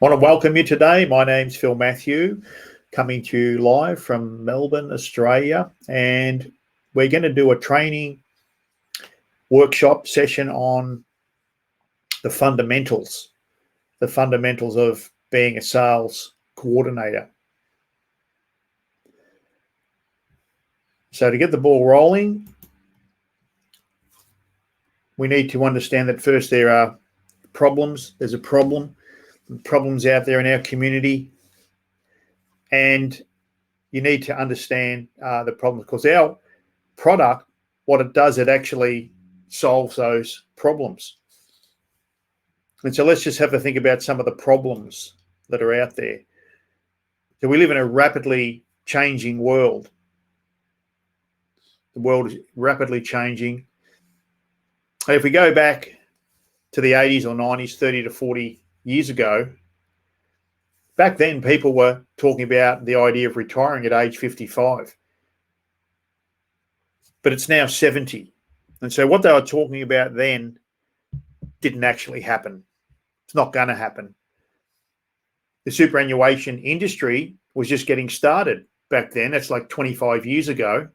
Want to welcome you today. My name's Phil Matthew, coming to you live from Melbourne, Australia, and we're going to do a training workshop session on the fundamentals of being a sales coordinator. So to get the ball rolling, we need to understand that first there are problems. There's a problem. Problems out there in our community, and you need to understand the problems, because our product, what it does, it actually solves those problems. And so let's just have a think about some of the problems that are out there. So we live in a rapidly changing world. The world is rapidly changing. If we go back to the 80s or 90s, 30 to 40 years ago, back then people were talking about the idea of retiring at age 55. But it's now 70. And so what they were talking about then didn't actually happen. It's not going to happen. The superannuation industry was just getting started back then. That's like 25 years ago.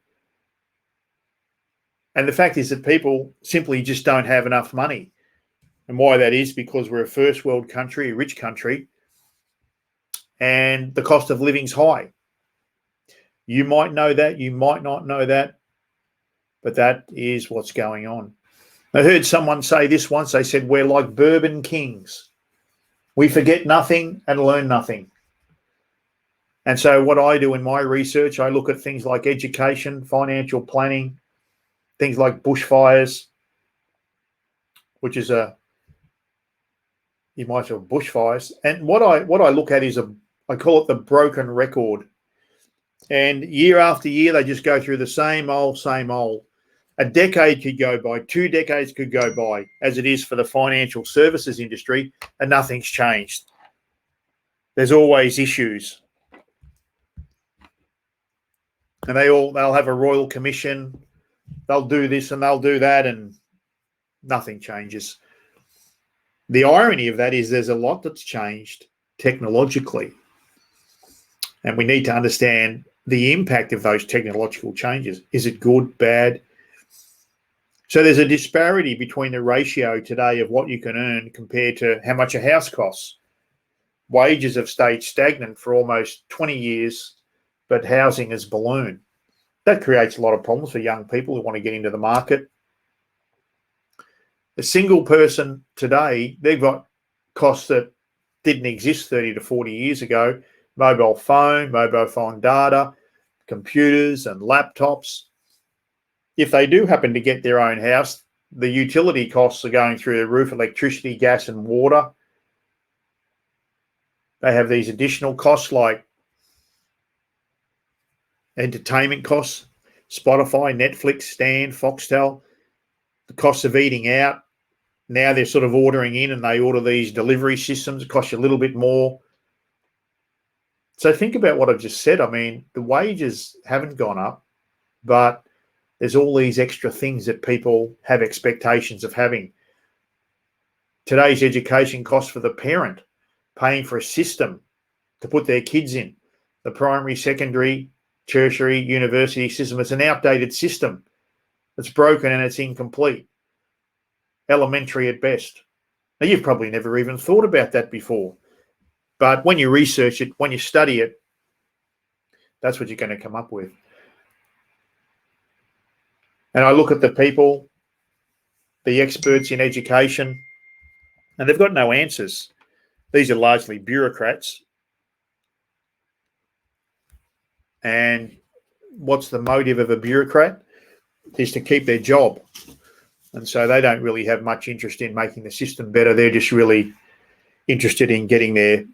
And the fact is that people simply just don't have enough money. And why that is, because we're a first world country, a rich country, and the cost of living's high. You might know that, you might not know that, but that is what's going on. I heard someone say this once. They said, we're like bourbon kings. We forget nothing and learn nothing. And so what I do in my research, I look at things like education, financial planning, things like bushfires, which is you might say bushfires. And what I look at is I call it the broken record. And year after year, they just go through the same old. A decade could go by, 2 decades could go by, as it is for the financial services industry, and nothing's changed. There's always issues. And they'll have a royal commission, they'll do this and they'll do that, and nothing changes. The irony of that is there's a lot that's changed technologically. And we need to understand the impact of those technological changes. Is it good, bad? So there's a disparity between the ratio today of what you can earn compared to how much a house costs. Wages have stayed stagnant for almost 20 years, but housing has ballooned. That creates a lot of problems for young people who want to get into the market. A single person today, they've got costs that didn't exist 30 to 40 years ago. Mobile phone data, computers and laptops. If they do happen to get their own house, the utility costs are going through the roof, electricity, gas and water. They have these additional costs like entertainment costs, Spotify, Netflix, Stan, Foxtel, the cost of eating out. Now they're sort of ordering in, and they order these delivery systems. It costs you a little bit more. So think about what I've just said. I mean, the wages haven't gone up, but there's all these extra things that people have expectations of having. Today's education costs for the parent, paying for a system to put their kids in. The primary, secondary, tertiary, university system. It's an outdated system. It's broken and it's incomplete. Elementary at best. Now, you've probably never even thought about that before. But when you research it, when you study it, that's what you're going to come up with. And I look at the people, the experts in education, and they've got no answers. These are largely bureaucrats. And what's the motive of a bureaucrat? Is to keep their job. And so they don't really have much interest in making the system better. They're just really interested in getting their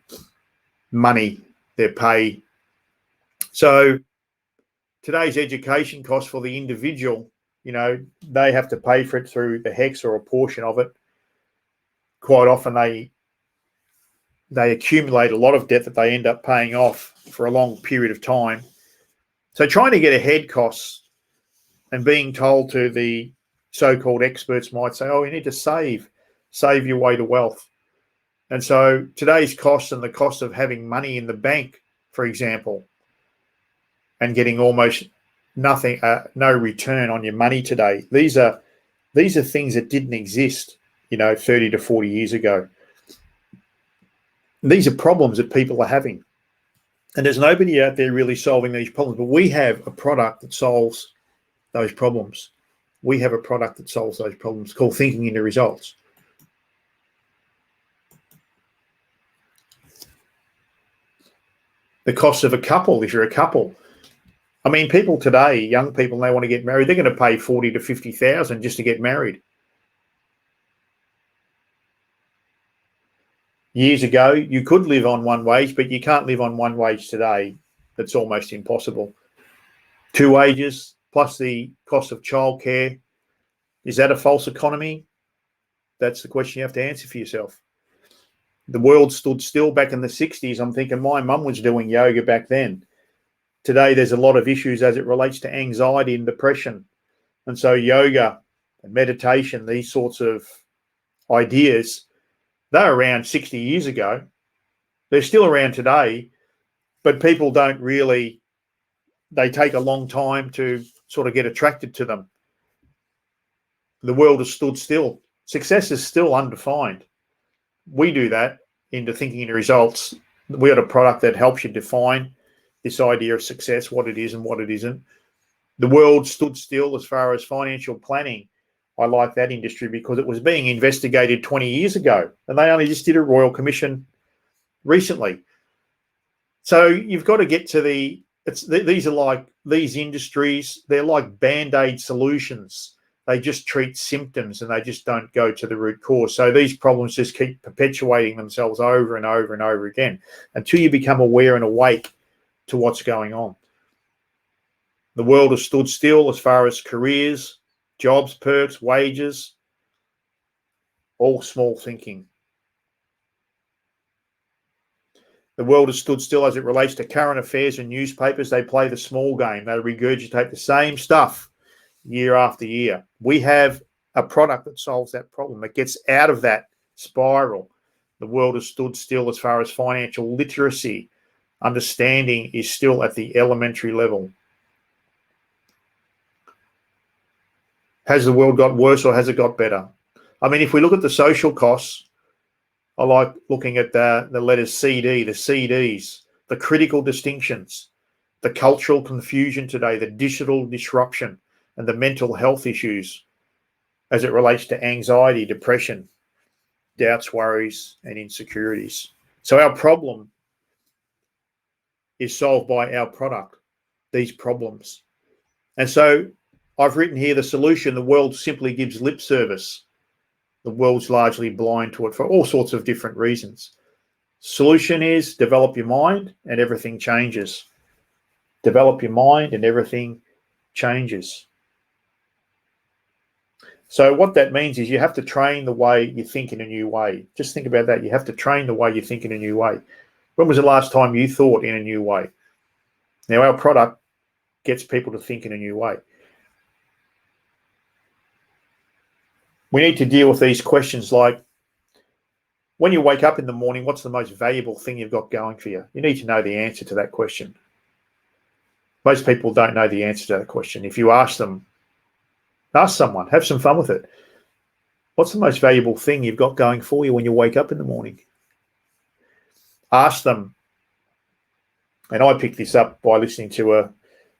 money, their pay. So today's education costs for the individual, they have to pay for it through the HECS or a portion of it. Quite often they accumulate a lot of debt that they end up paying off for a long period of time. So trying to get ahead costs and being told to the so-called experts might say, oh, you need to save your way to wealth. And so today's costs and the cost of having money in the bank, for example, and getting almost nothing, no return on your money today. These are things that didn't exist, 30 to 40 years ago. These are problems that people are having. And there's nobody out there really solving these problems, but we have a product that solves those problems. We have a product that solves those problems called Thinking into Results. The cost of a couple, if you're a couple. I mean, people today, young people, they want to get married, they're going to pay 40 to 50,000 just to get married. Years ago, you could live on one wage, but you can't live on one wage today. That's almost impossible. 2 wages plus the cost of childcare. Is that a false economy? That's the question you have to answer for yourself. The world stood still back in the 60s. I'm thinking my mum was doing yoga back then. Today, there's a lot of issues as it relates to anxiety and depression. And so yoga and meditation, these sorts of ideas, they're around 60 years ago. They're still around today, but people don't really, they take a long time to sort of get attracted to them. The world has stood still. Success is still undefined. We do that into Thinking into Results. We got a product that helps you define this idea of success, what it is and what it isn't. The world stood still as far as financial planning. I like that industry because it was being investigated 20 years ago, and they only just did a Royal Commission recently. So you've got to get to these are like these industries, they're like Band-Aid solutions. They just treat symptoms and they just don't go to the root cause. So these problems just keep perpetuating themselves over and over and over again until you become aware and awake to what's going on. The world has stood still as far as careers, jobs, perks, wages, all small thinking. The world has stood still as it relates to current affairs and newspapers. They play the small game. They regurgitate the same stuff year after year. We have a product that solves that problem, that gets out of that spiral. The world has stood still as far as financial literacy. Understanding is still at the elementary level. Has the world got worse or has it got better? I mean, if we look at the social costs, I like looking at the letters CD, the CDs, the critical distinctions, the cultural confusion today, the digital disruption, and the mental health issues as it relates to anxiety, depression, doubts, worries, and insecurities. So our problem is solved by our product, these problems. And so I've written here the solution: the world simply gives lip service. The world's largely blind to it for all sorts of different reasons. Solution is develop your mind and everything changes. Develop your mind and everything changes. So what that means is you have to train the way you think in a new way. Just think about that. You have to train the way you think in a new way. When was the last time you thought in a new way? Now, our product gets people to think in a new way. We need to deal with these questions like, when you wake up in the morning, what's the most valuable thing you've got going for you? You need to know the answer to that question. Most people don't know the answer to that question. If you ask them, ask someone, have some fun with it. What's the most valuable thing you've got going for you when you wake up in the morning? Ask them. And I picked this up by listening to a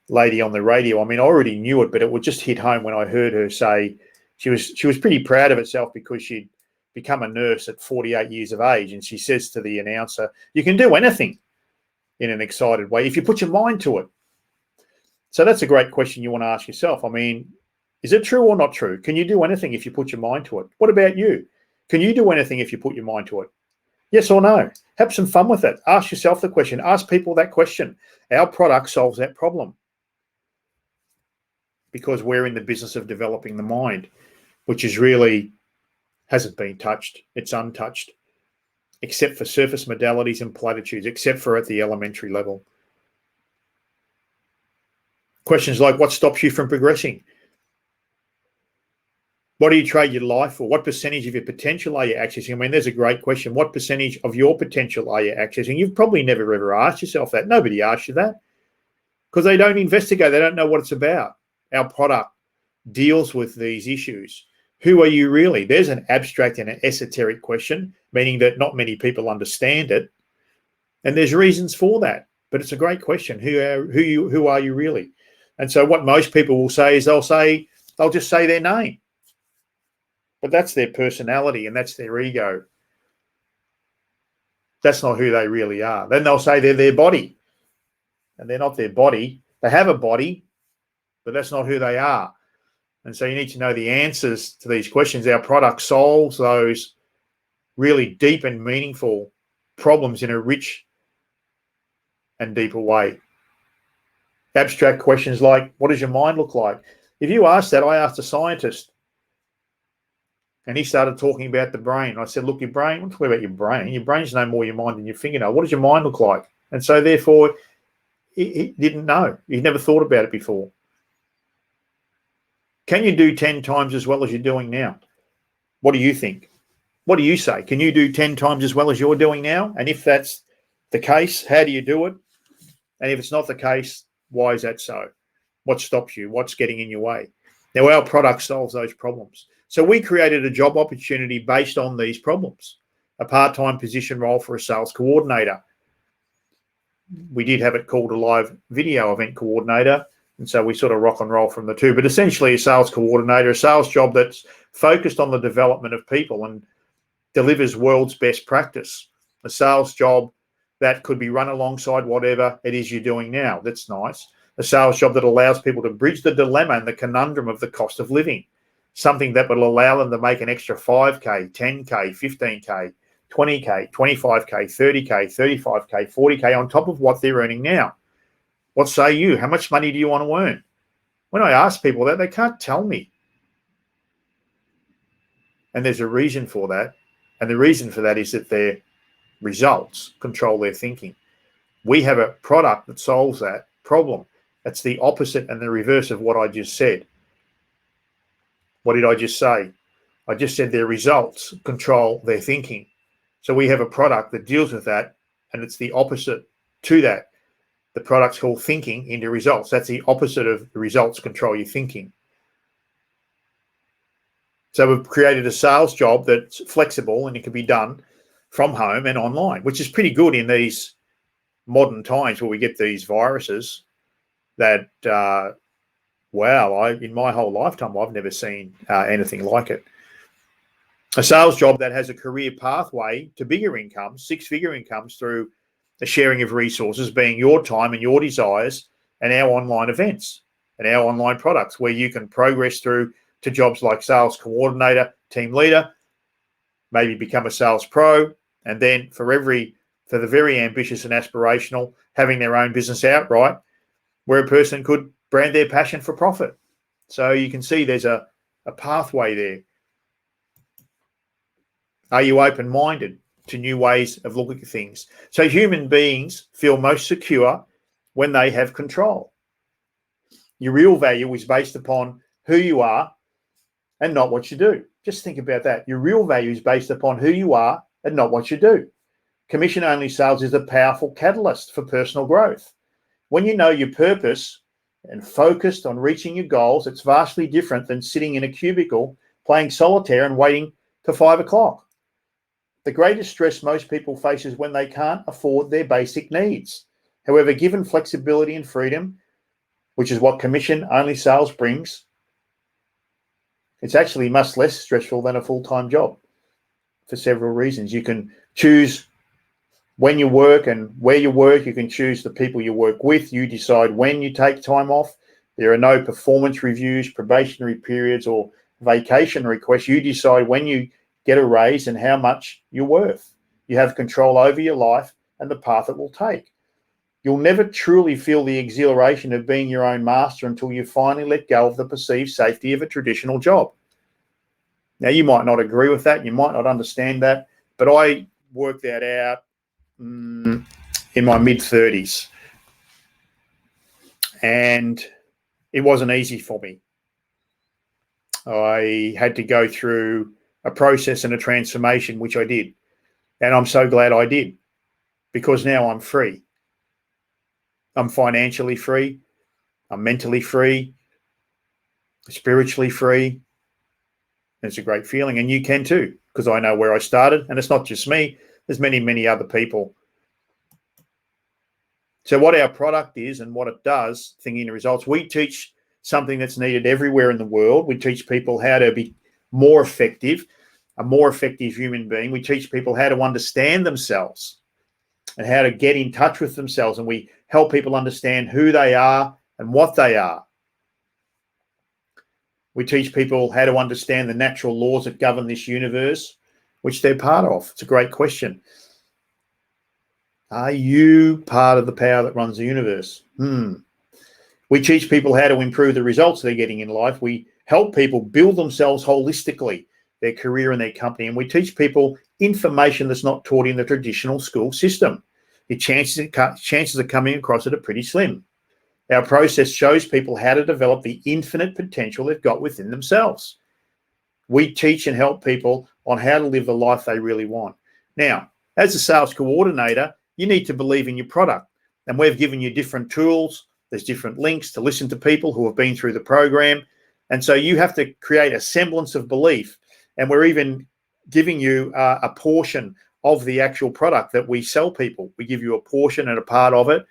lady on the radio. I mean, I already knew it, but it would just hit home when I heard her say she was pretty proud of herself because she'd become a nurse at 48 years of age. And she says to the announcer, you can do anything in an excited way if you put your mind to it. So that's a great question you want to ask yourself. I mean, is it true or not true? Can you do anything if you put your mind to it? What about you? Can you do anything if you put your mind to it? Yes or no? Have some fun with it. Ask yourself the question. Ask people that question. Our product solves that problem because we're in the business of developing the mind, which is really hasn't been touched. It's untouched, except for surface modalities and platitudes, except for at the elementary level. Questions like, what stops you from progressing? What do you trade your life for? What percentage of your potential are you accessing? I mean, there's a great question. What percentage of your potential are you accessing? You've probably never ever asked yourself that. Nobody asks you that because they don't investigate. They don't know what it's about. Our product deals with these issues. Who are you really? There's an abstract and an esoteric question, meaning that not many people understand it. And there's reasons for that. But it's a great question. Who are you really? And so what most people will say is they'll just say their name. But that's their personality and that's their ego. That's not who they really are. Then they'll say they're their body. And they're not their body. They have a body, but that's not who they are. And so you need to know the answers to these questions. Our product solves those really deep and meaningful problems in a rich and deeper way. Abstract questions like, what does your mind look like? If you ask that, I asked a scientist, and he started talking about the brain. I said, look, your brain, what's about your brain? Your brain's no more your mind than your fingernail. What does your mind look like? And so therefore, he didn't know. He'd never thought about it before. Can you do 10 times as well as you're doing now? What do you think? What do you say? Can you do 10 times as well as you're doing now? And if that's the case, how do you do it? And if it's not the case, why is that so? What stops you? What's getting in your way? Now, our product solves those problems. So we created a job opportunity based on these problems, a part-time position role for a sales coordinator. We did have it called a live video event coordinator, and so we sort of rock and roll from the two. But essentially a sales coordinator, a sales job that's focused on the development of people and delivers world's best practice. A sales job that could be run alongside whatever it is you're doing now. That's nice. A sales job that allows people to bridge the dilemma and the conundrum of the cost of living. Something that will allow them to make an extra 5K, 10K, 15K, 20K, 25K, 30K, 35K, 40K on top of what they're earning now. What say you? How much money do you want to earn? When I ask people that, they can't tell me. And there's a reason for that. And the reason for that is that their results control their thinking. We have a product that solves that problem. That's the opposite and the reverse of what I just said. What did I just say? I just said their results control their thinking. So we have a product that deals with that, and it's the opposite to that. The product's called thinking into results. That's the opposite of the results control your thinking. So we've created a sales job that's flexible and it can be done from home and online, which is pretty good in these modern times where we get these viruses that, in my whole lifetime, I've never seen anything like it. A sales job that has a career pathway to bigger incomes, six-figure incomes through the sharing of resources, being your time and your desires, and our online events and our online products where you can progress through to jobs like sales coordinator, team leader, maybe become a sales pro, and then for the very ambitious and aspirational, having their own business outright, where a person could brand their passion for profit. So you can see there's a pathway there. Are you open-minded to new ways of looking at things? So human beings feel most secure when they have control. Your real value is based upon who you are and not what you do. Just think about that. Your real value is based upon who you are and not what you do. Commission-only sales is a powerful catalyst for personal growth. When you know your purpose and focused on reaching your goals, it's vastly different than sitting in a cubicle playing solitaire and waiting till 5 o'clock. The greatest stress most people face is when they can't afford their basic needs. However, given flexibility and freedom, which is what commission-only sales brings, it's actually much less stressful than a full-time job for several reasons. You can choose when you work and where you work. You can choose the people you work with. You decide when you take time off. There are no performance reviews, probationary periods, or vacation requests. You decide when you get a raise and how much you're worth. You have control over your life and the path it will take. You'll never truly feel the exhilaration of being your own master until you finally let go of the perceived safety of a traditional job. Now, you might not agree with that. You might not understand that, but I worked that out in my mid-30s, and it wasn't easy for me. I had to go through a process and a transformation, which I did. And I'm so glad I did, because now I'm free. I'm financially free. I'm mentally free, spiritually free. It's a great feeling. And you can too, because I know where I started. And it's not just me. There's many, many other people. So what our product is and what it does, Thinking Results, we teach something that's needed everywhere in the world. We teach people how to be more effective, a more effective human being. We teach people how to understand themselves and how to get in touch with themselves. And we help people understand who they are and what they are. We teach people how to understand the natural laws that govern this universe, which they're part of. It's a great question. Are you part of the power that runs the universe? We teach people how to improve the results they're getting in life. We help people build themselves holistically, their career and their company. And we teach people information that's not taught in the traditional school system. The chances of coming across it are pretty slim. Our process shows people how to develop the infinite potential they've got within themselves. We teach and help people on how to live the life they really want. Now, as a sales coordinator, you need to believe in your product. And we've given you different tools. There's different links to listen to people who have been through the program. And so you have to create a semblance of belief. And we're even giving you a portion of the actual product that we sell people. We give you a portion and a part of it.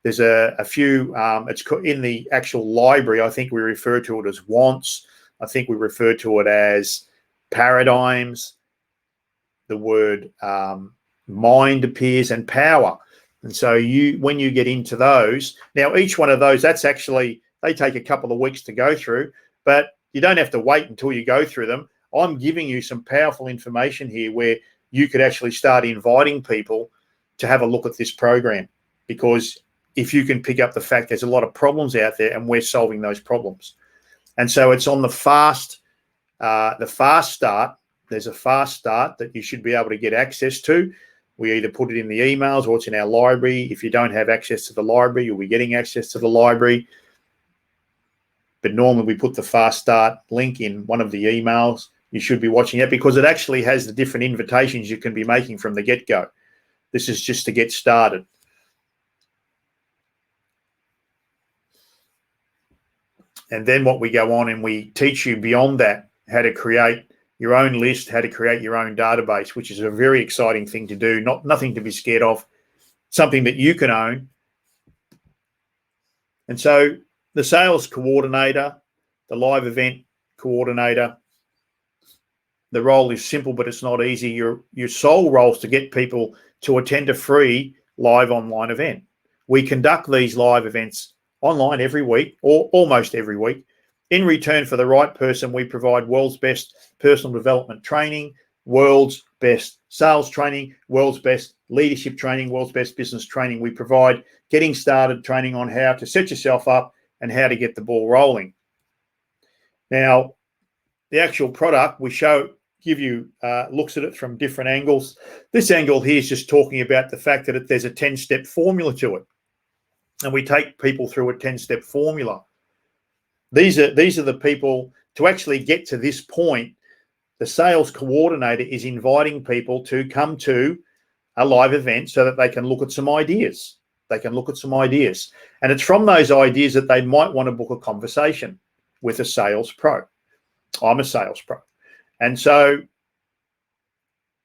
There's a few, it's in the actual library. I think we refer to it as wants. I think we refer to it as paradigms. The word mind appears, and power. And so when you get into those, now each one of those, that's actually, they take a couple of weeks to go through, but you don't have to wait until you go through them. I'm giving you some powerful information here where you could actually start inviting people to have a look at this program, because if you can pick up the fact there's a lot of problems out there and we're solving those problems. And so it's on the fast start. There's a fast start that you should be able to get access to. We either put it in the emails or it's in our library. If you don't have access to the library, you'll be getting access to the library. But normally we put the fast start link in one of the emails. You should be watching it, because it actually has the different invitations you can be making from the get-go. This is just to get started. And then what we go on and we teach you beyond that, how to create your own list, how to create your own database, which is a very exciting thing to do, nothing to be scared of, something that you can own. And so the sales coordinator, the live event coordinator, the role is simple, but it's not easy. Your sole role is to get people to attend a free live online event. We conduct these live events online every week, or almost every week. In return for the right person, we provide world's best personal development training, world's best sales training, world's best leadership training, world's best business training. We provide getting started training on how to set yourself up and how to get the ball rolling. Now, the actual product we give you looks at it from different angles. This angle here is just talking about the fact that there's a 10-step formula to it. And we take people through a 10-step formula. These are the people to actually get to this point. The sales coordinator is inviting people to come to a live event so that they can look at some ideas. They can look at some ideas. And it's from those ideas that they might want to book a conversation with a sales pro. I'm a sales pro. And so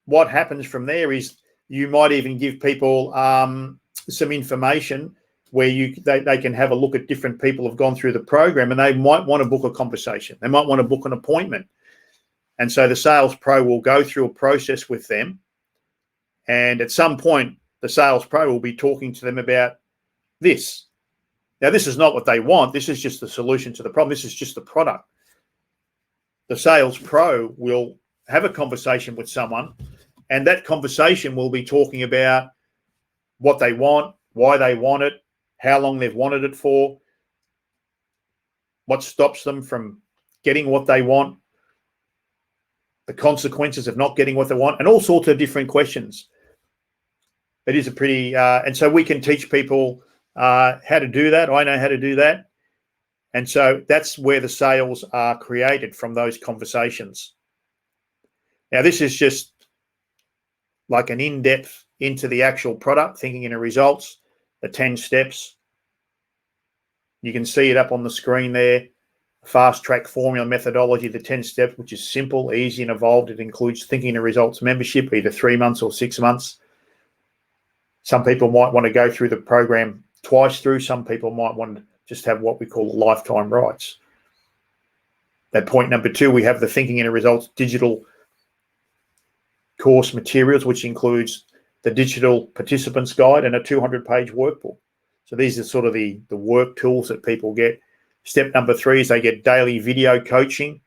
what happens from there is you might even give people some information where they can have a look at different people who have gone through the program, and they might want to book a conversation. They might want to book an appointment. And so the sales pro will go through a process with them. And at some point, the sales pro will be talking to them about this. Now, this is not what they want. This is just the solution to the problem. This is just the product. The sales pro will have a conversation with someone, and that conversation will be talking about what they want, why they want it, how long they've wanted it for, what stops them from getting what they want, the consequences of not getting what they want, and all sorts of different questions. It is a pretty, and so we can teach people how to do that. I know how to do that. And so that's where the sales are created, from those conversations. Now, this is just like an in-depth into the actual product, thinking in results, the 10 steps. You can see it up on the screen there. Fast track formula methodology, the 10 steps, which is simple, easy, and evolved. It includes thinking in results membership, either 3 months or 6 months. Some people might want to go through the program twice through. Some people might want to just have what we call lifetime rights. At point number 2, we have the thinking in results digital course materials, which includes the digital participants guide and a 200-page workbook. So these are sort of the work tools that people get. Step number 3 is they get daily video coaching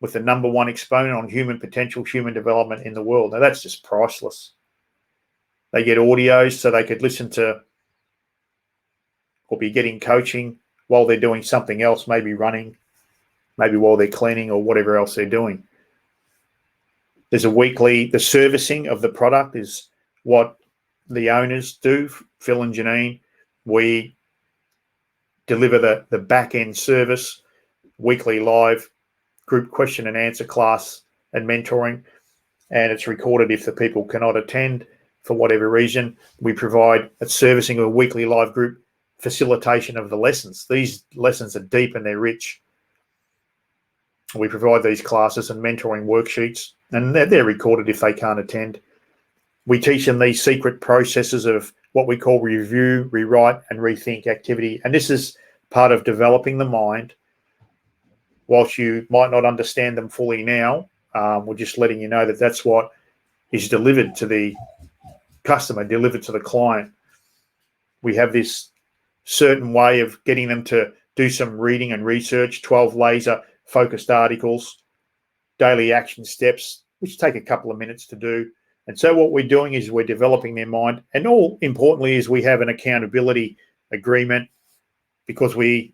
with the #1 exponent on human potential, human development in the world. Now, that's just priceless. They get audios so they could listen to or be getting coaching while they're doing something else, maybe running, maybe while they're cleaning or whatever else they're doing. There's a weekly, the servicing of the product is what the owners do, Phil and Janine. We deliver the back-end service, weekly live group question and answer class and mentoring, and it's recorded if the people cannot attend for whatever reason. We provide a servicing of a weekly live group facilitation of the lessons. These lessons are deep and they're rich. We provide these classes and mentoring worksheets, and they're recorded if they can't attend. We teach them these secret processes of what we call review, rewrite, and rethink activity. And this is part of developing the mind. Whilst you might not understand them fully now, we're just letting you know that that's what is delivered to the customer, delivered to the client. We have this certain way of getting them to do some reading and research, 12 laser-focused articles, daily action steps, which take a couple of minutes to do. And so what we're doing is we're developing their mind. And all importantly is we have an accountability agreement, because we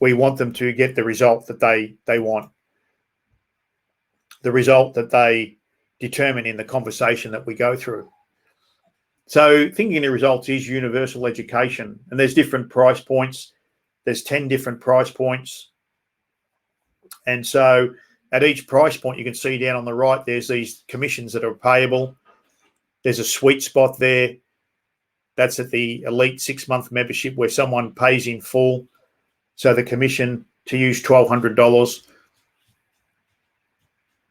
want them to get the result that they want, the result that they determine in the conversation that we go through. So thinking in the results is universal education, and there's different price points. There's 10 different price points. And so at each price point, you can see down on the right, there's these commissions that are payable. There's a sweet spot there. That's at the elite 6-month membership where someone pays in full. So the commission to use $1,200.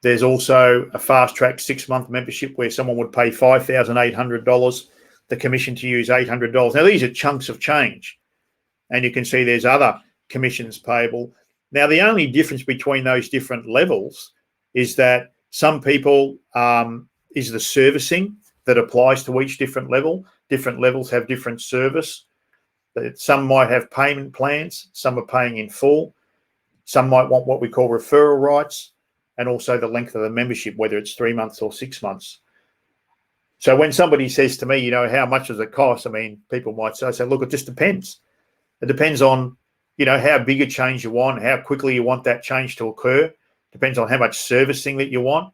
There's also a fast track 6-month membership where someone would pay $5,800. The commission to use $800. Now, these are chunks of change. And you can see there's other commissions payable. Now, the only difference between those different levels is that some people is the servicing that applies to each different level. Different levels have different service. Some might have payment plans. Some are paying in full. Some might want what we call referral rights, and also the length of the membership, whether it's 3 months or 6 months. So when somebody says to me, how much does it cost? I mean, people might say, look, it just depends. It depends on, how big a change you want, how quickly you want that change to occur. Depends on how much servicing that you want.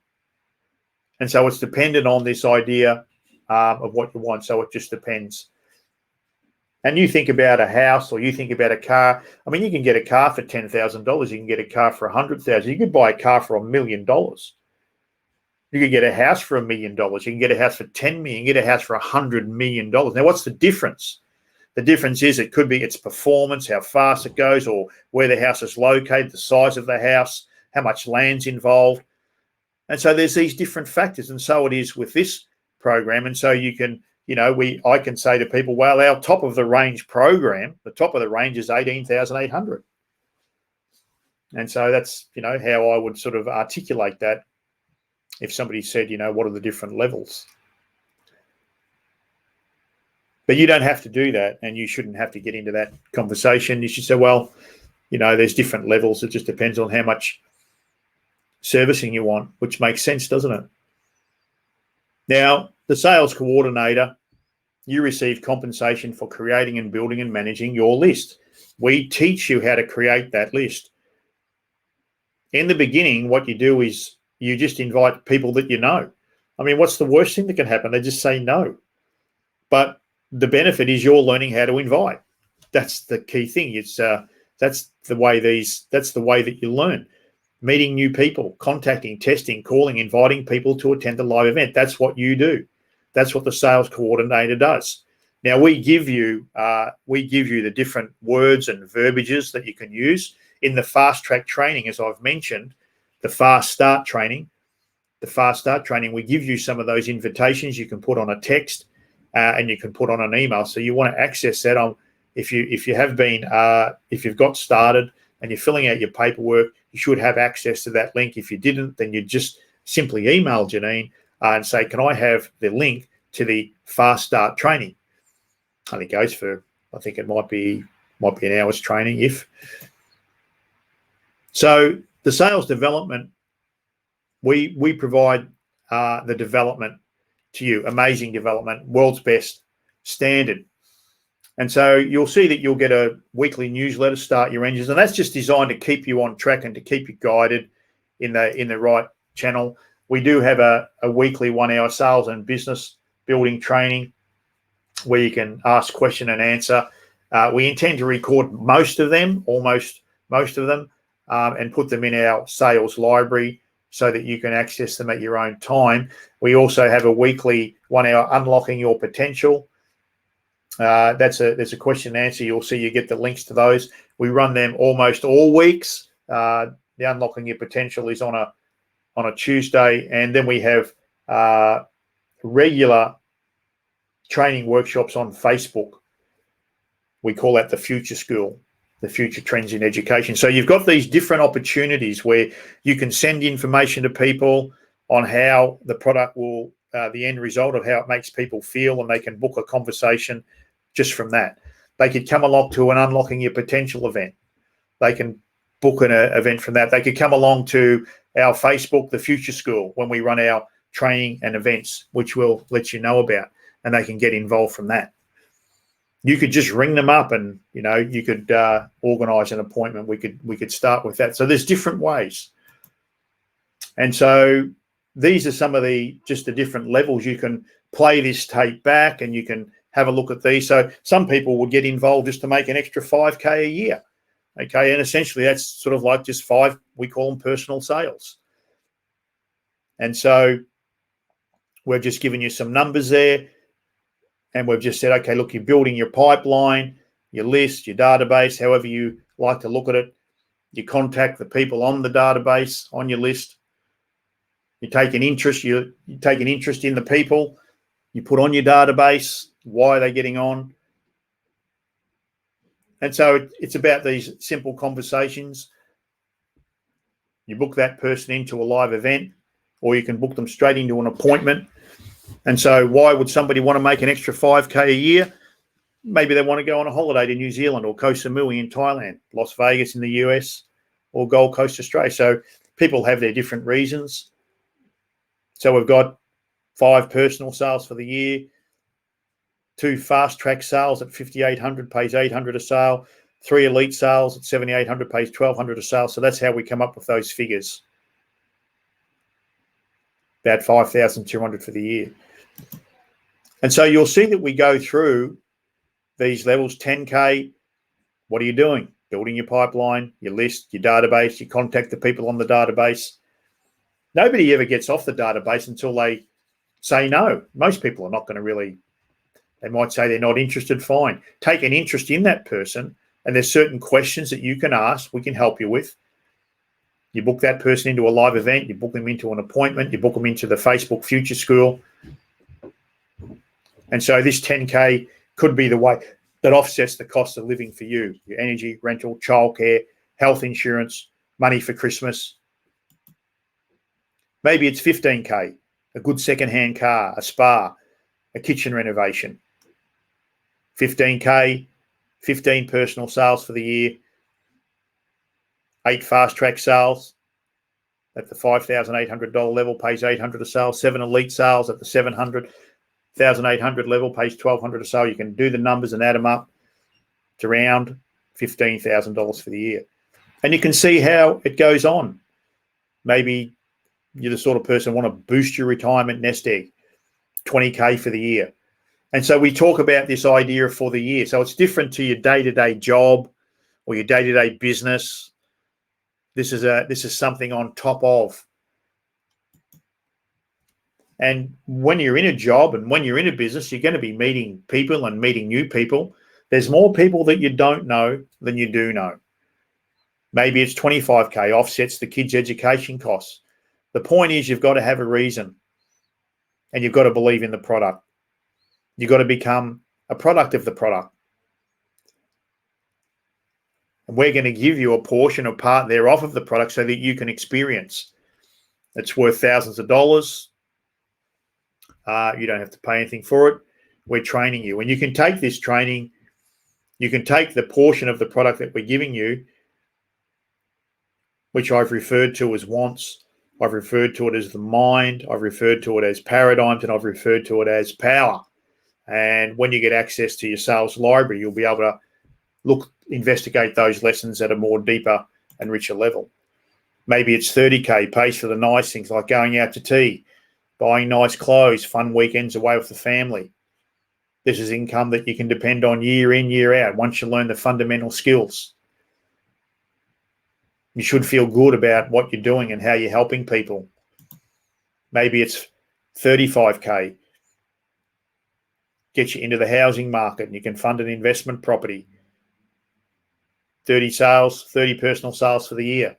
And so it's dependent on this idea of what you want. So it just depends. And you think about a house, or you think about a car. I mean, you can get a car for $10,000. You can get a car for $100,000. You could buy a car for $1 million. You could get a house for $1 million. You can get a house for $10 million. You can get a house for $100 million. Now, what's the difference? The difference is it could be its performance, how fast it goes, or where the house is located, the size of the house, how much land's involved. And so there's these different factors. And so it is with this program. And so you can, I can say to people, well, our top of the range program, the top of the range is $18,800. And so that's, how I would sort of articulate that if somebody said, what are the different levels? But you don't have to do that, and you shouldn't have to get into that conversation. You should say, well, there's different levels. It just depends on how much servicing you want, which makes sense, doesn't it? Now, the sales coordinator, you receive compensation for creating and building and managing your list. We teach you how to create that list. In the beginning, what you do is you just invite people that you know. I mean, what's the worst thing that can happen? They just say no. But the benefit is you're learning how to invite. that's the key thing. It's that's the way that you learn. Meeting new people, contacting, testing, calling, inviting people to attend a live event. That's what you do. That's what the sales coordinator does. Now we give you the different words and verbiages that you can use in the fast track training, as I've mentioned, the fast start training. The fast start training, we give you some of those invitations you can put on a text and you can put on an email. So you want to access that if you've got started and you're filling out your paperwork, you should have access to that link. If you didn't, then you just simply email Janine and say, can I have the link to the fast start training? Only goes for, I think it might be an hour's training if. So the sales development, we provide the development to you, amazing development, world's best standard. And so you'll see that you'll get a weekly newsletter, Start Your Engines, and that's just designed to keep you on track and to keep you guided in the right channel. We do have a weekly 1 hour sales and business building training where you can ask question and answer. We intend to record most of them, almost most of them, and put them in our sales library so that you can access them at your own time. We also have a weekly 1 hour Unlocking Your Potential. There's a question and answer. You'll see you get the links to those. We run them almost all weeks. The Unlocking Your Potential is on a Tuesday, and then we have regular training workshops on Facebook. We call that the Future School, the Future Trends in Education. So you've got these different opportunities where you can send information to people on how the product will, the end result of how it makes people feel, and they can book a conversation just from that. They could come along to an Unlocking Your Potential event. They can book an event from that. They could come along to our Facebook, the Future School, when we run our training and events, which we'll let you know about, and they can get involved from that. You could just ring them up and, you could organise an appointment. We could start with that. So there's different ways. And so these are some of the different levels. You can play this tape back and you can have a look at these. So some people would get involved just to make an extra 5K a year. Okay. And essentially that's sort of like just we call them personal sales. And so we've just given you some numbers there. And we've just said, okay, look, you're building your pipeline, your list, your database, however you like to look at it. You contact the people on the database, on your list. You take an interest. You take an interest in the people. You put on your database, why are they getting on? And so it's about these simple conversations. You book that person into a live event, or you can book them straight into an appointment. And so why would somebody want to make an extra 5K a year? Maybe they want to go on a holiday to New Zealand, or Koh Samui in Thailand, Las Vegas in the US, or Gold Coast, Australia. So people have their different reasons. So we've got 5 personal sales for the year, 2 fast track sales at 5,800, pays 800 a sale, 3 elite sales at 7,800, pays 1,200 a sale. So that's how we come up with those figures. About 5,200 for the year. And so you'll see that we go through these levels. 10K, what are you doing? Building your pipeline, your list, your database. You contact the people on the database. Nobody ever gets off the database until they say no. Most people are not going to really, they might say they're not interested, fine. Take an interest in that person, and there's certain questions that you can ask, we can help you with. You book that person into a live event, you book them into an appointment, you book them into the Facebook Future School. And so this 10K could be the way that offsets the cost of living for you, your energy, rental, childcare, health insurance, money for Christmas. Maybe it's 15K, a good second-hand car, a spa, a kitchen renovation. 15K, 15 personal sales for the year, 8 fast-track sales at the $5,800 level, pays 800 a sale, 7 elite sales at the $700,800 level, pays 1,200 a sale. You can do the numbers and add them up. It's around $15,000 for the year. And you can see how it goes on. Maybe you're the sort of person who want to boost your retirement nest egg, 20K for the year. And so we talk about this idea for the year. So it's different to your day-to-day job or your day-to-day business. This is something on top of. And when you're in a job and when you're in a business, you're going to be meeting people and meeting new people. There's more people that you don't know than you do know. Maybe it's 25K offsets the kids' education costs. The point is you've got to have a reason and you've got to believe in the product. You've got to become a product of the product. And we're going to give you a portion or part thereof of the product so that you can experience. It's worth thousands of dollars. You don't have to pay anything for it. We're training you. And you can take this training, you can take the portion of the product that we're giving you, which I've referred to as wants, I've referred to it as the mind, I've referred to it as paradigms, and I've referred to it as power. And when you get access to your sales library, you'll be able to investigate those lessons at a more deeper and richer level. Maybe it's 30K, pays for the nice things like going out to tea, buying nice clothes, fun weekends away with the family. This is income that you can depend on year in, year out once you learn the fundamental skills. You should feel good about what you're doing and how you're helping people. Maybe it's 35K, get you into the housing market and you can fund an investment property. 30 personal sales for the year.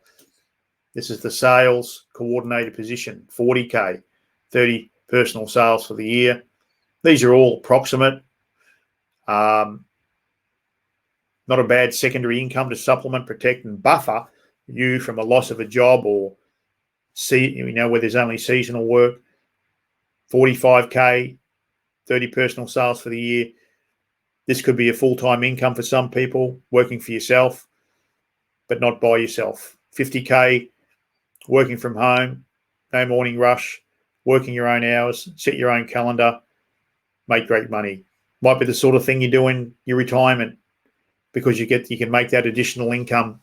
This is the sales coordinator position, 40K, 30 personal sales for the year. These are all approximate. Not a bad secondary income to supplement, protect, and buffer you from a loss of a job or where there's only seasonal work. 45K, 30 personal sales for the year. This could be a full-time income for some people, working for yourself, but not by yourself. 50K, working from home, no morning rush, working your own hours, set your own calendar, make great money. Might be the sort of thing you do in your retirement because you can make that additional income.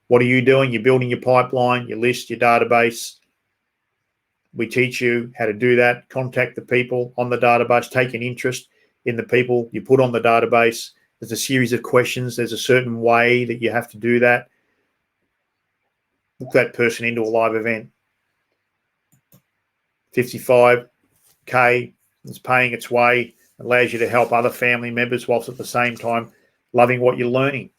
What are you doing? You're building your pipeline, your list, your database. We teach you how to do that. Contact the people on the database, take an interest in the people you put on the database. There's a series of questions. There's a certain way that you have to do that. Book that person into a live event. 55K is paying its way, allows you to help other family members whilst at the same time loving what you're learning.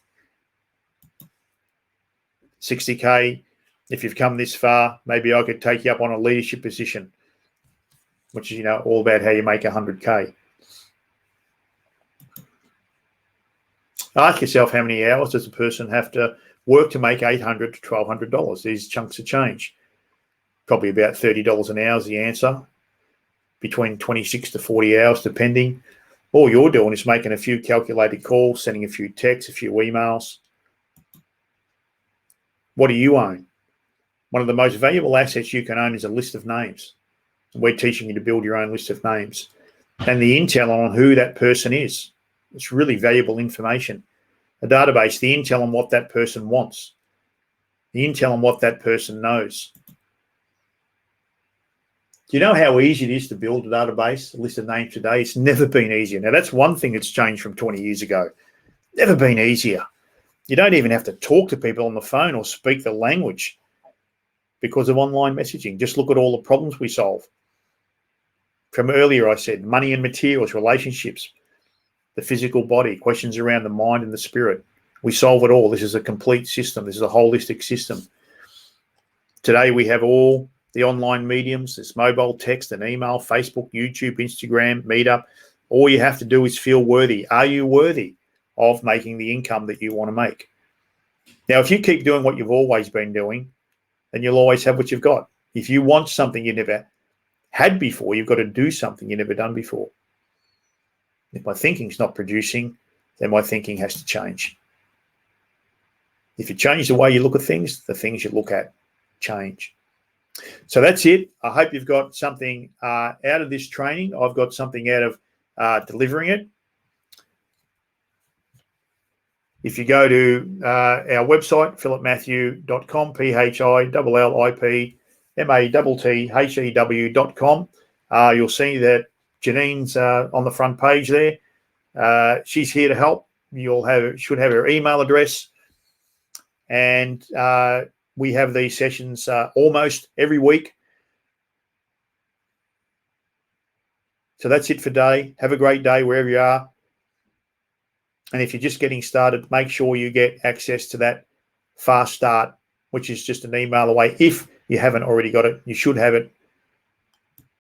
60K, if you've come this far, maybe I could take you up on a leadership position, which is, all about how you make 100K. Ask yourself, how many hours does a person have to work to make $800 to $1,200, these chunks of change? Probably about $30 an hour is the answer, between 26 to 40 hours, depending. All you're doing is making a few calculated calls, sending a few texts, a few emails. What do you own? One of the most valuable assets you can own is a list of names. We're teaching you to build your own list of names and the intel on who that person is. It's really valuable information. A database, the intel on what that person wants, the intel on what that person knows. Do you know how easy it is to build a database, a list of names today? It's never been easier. Now, that's one thing that's changed from 20 years ago. Never been easier. You don't even have to talk to people on the phone or speak the language because of online messaging. Just look at all the problems we solve. From earlier, I said money and materials, relationships, the physical body, questions around the mind and the spirit. We solve it all. This is a complete system. This is a holistic system. Today, we have all the online mediums. There's mobile, text, and email, Facebook, YouTube, Instagram, Meetup. All you have to do is feel worthy. Are you worthy of making the income that you want to make? Now, if you keep doing what you've always been doing, then you'll always have what you've got. If you want something you never had before, you've got to do something you've never done before. If my thinking's not producing, then my thinking has to change. If you change the way you look at things, the things you look at change. So that's it. I hope you've got something out of this training. I've got something out of delivering it. If you go to our website, philipmatthew.com, phillipmathew.com, you'll see that Janine's on the front page there. She's here to help. Should have her email address, and we have these sessions almost every week. So that's it for today. Have a great day wherever you are. And if you're just getting started, make sure you get access to that fast start, which is just an email away. If you haven't already got it, you should have it